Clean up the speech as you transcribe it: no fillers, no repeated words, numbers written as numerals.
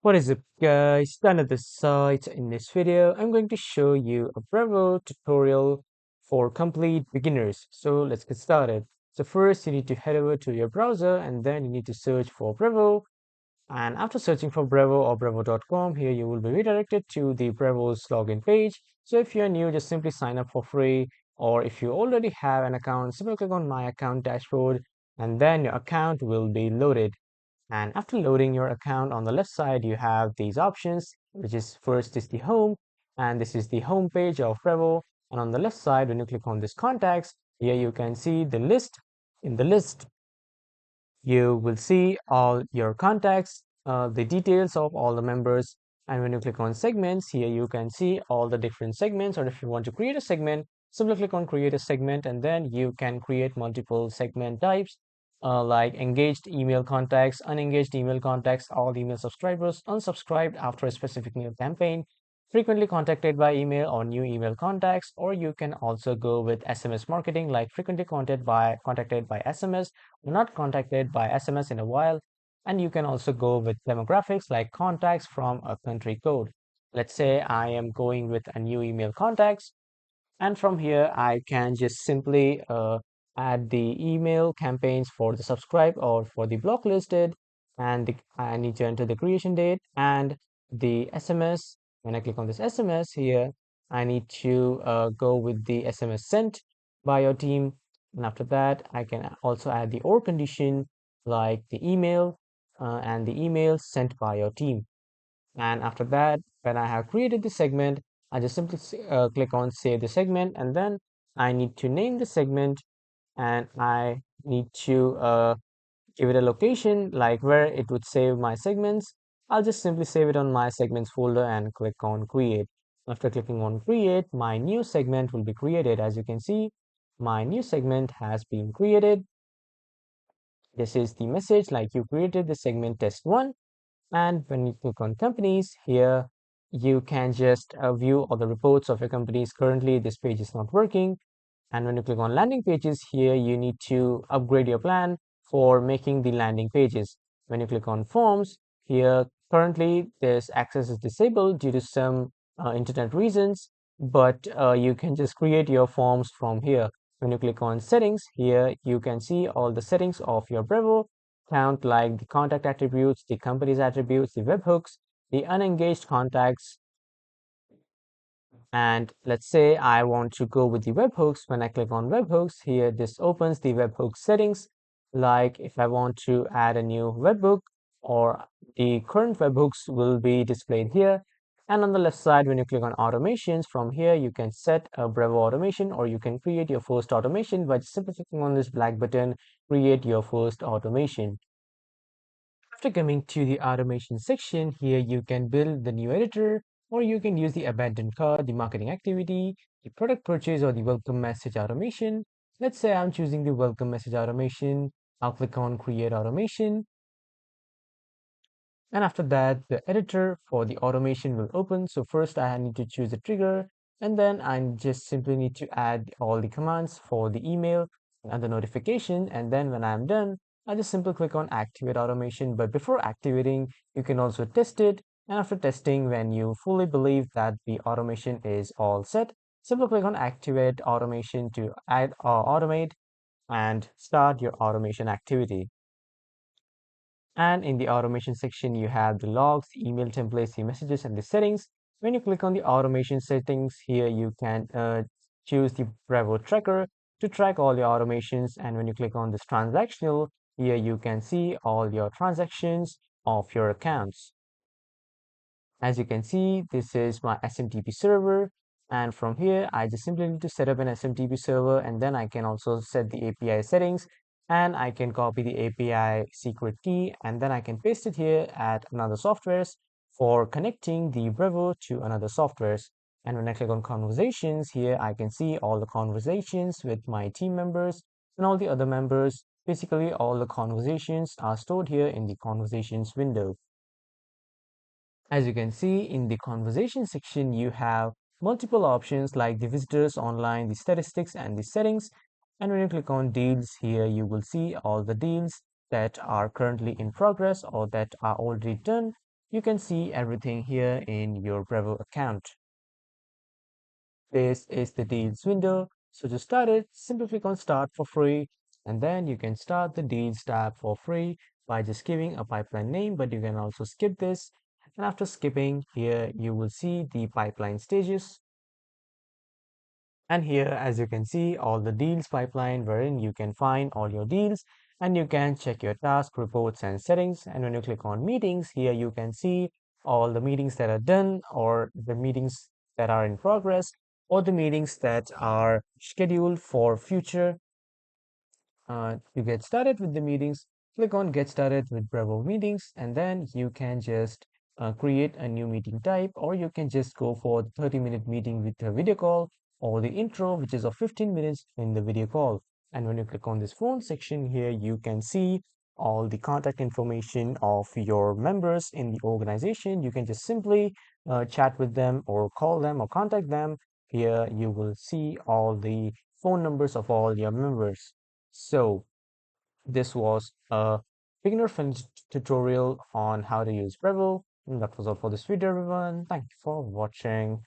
What is up, guys? Done at the site. In this video, I'm going to show you a Brevo tutorial for complete beginners. So let's get started. So first, you need to head over to your browser and then you need to search for Brevo. And after searching for Brevo or brevo.com, here you will be redirected to the Brevo's login page. So if you're new, just simply sign up for free. Or if you already have an account, simply click on My Account dashboard and then your account will be loaded. And after loading your account on the left side, you have these options, which is first is the home, and this is the home page of Brevo. And on the left side, when you click on this contacts, here you can see the list. In the list, you will see all your contacts, the details of all the members. And when you click on segments, here you can see all the different segments. Or if you want to create a segment, simply click on create a segment, and then you can create multiple segment types like engaged email contacts, unengaged email contacts, all email subscribers, unsubscribed after a specific mail campaign, frequently contacted by email or new email contacts, or you can also go with SMS marketing like frequently contacted by SMS, not contacted by SMS in a while. And you can also go with demographics like contacts from a country code. Let's say I am going with a new email contacts, and from here, I can just simply add the email campaigns for the subscribe or for the block listed. And I need to enter the creation date and the SMS. When I click on this SMS here, I need to go with the SMS sent by your team. And after that, I can also add the or condition like the email and the email sent by your team. And after that, when I have created the segment, I just simply click on save the segment, and then I need to name the segment, and I need to give it a location like where it would save my segments. I'll just simply save it on my segments folder and click on create. After clicking on create, my new segment will be created. As you can see, my new segment has been created. This is the message like you created the segment test one. And when you click on companies here, you can just view all the reports of your companies. Currently, this page is not working. And when you click on landing pages here, you need to upgrade your plan for making the landing pages. When you click on forms here, currently this access is disabled due to some internet reasons, but you can just create your forms from here. When you click on settings here, you can see all the settings of your Brevo account like the contact attributes, the company's attributes, the webhooks, the unengaged contacts, and let's say I want to go with the webhooks. When I click on webhooks here, this opens the webhook settings. Like if I want to add a new webhook or the current webhooks will be displayed here. And on the left side, when you click on automations, from here you can set a Brevo automation or you can create your first automation by just simply clicking on this black button, create your first automation. After coming to the automation section, here you can build the new editor, or you can use the abandoned cart, the marketing activity, the product purchase, or the welcome message automation. Let's say I'm choosing the welcome message automation. I'll click on create automation. And after that, the editor for the automation will open. So first I need to choose a trigger, and then I just simply need to add all the commands for the email and the notification. And then when I'm done, I just simply click on activate automation. But before activating, you can also test it. And after testing, when you fully believe that the automation is all set, simply click on activate automation to add or automate and start your automation activity. And in the automation section, you have the logs, the email templates, the messages, and the settings. When you click on the automation settings here, you can choose the Brevo tracker to track all your automations. And when you click on this transactional, here you can see all your transactions of your accounts. As you can see, this is my SMTP server. And from here, I just simply need to set up an SMTP server, and then I can also set the API settings, and I can copy the API secret key, and then I can paste it here at another softwares for connecting the Brevo to another softwares. And when I click on conversations here, I can see all the conversations with my team members and all the other members. Basically, all the conversations are stored here in the conversations window. As you can see in the conversation section, you have multiple options like the visitors online, the statistics, and the settings. And when you click on deals here, you will see all the deals that are currently in progress or that are already done. you can see everything here in your Brevo account. This is the deals window. So to start it, simply click on start for free, and then you can start the deals tab for free by just giving a pipeline name, but you can also skip this. And after skipping here, you will see the pipeline stages. And here, as you can see, all the deals pipeline wherein you can find all your deals and you can check your task reports and settings. And when you click on meetings, here you can see all the meetings that are done or the meetings that are in progress or the meetings that are scheduled for future. To get started with the meetings, click on Get Started with Bravo Meetings, and then you can just create a new meeting type, or you can just go for the 30-minute meeting with a video call, or the intro, which is of 15 minutes in the video call. And when you click on this phone section here, you can see all the contact information of your members in the organization. You can just simply chat with them or call them or contact them. Here you will see all the phone numbers of all your members. So this was a beginner-friendly tutorial on how to use Brevo. And that was all for this video, everyone. Thank you for watching.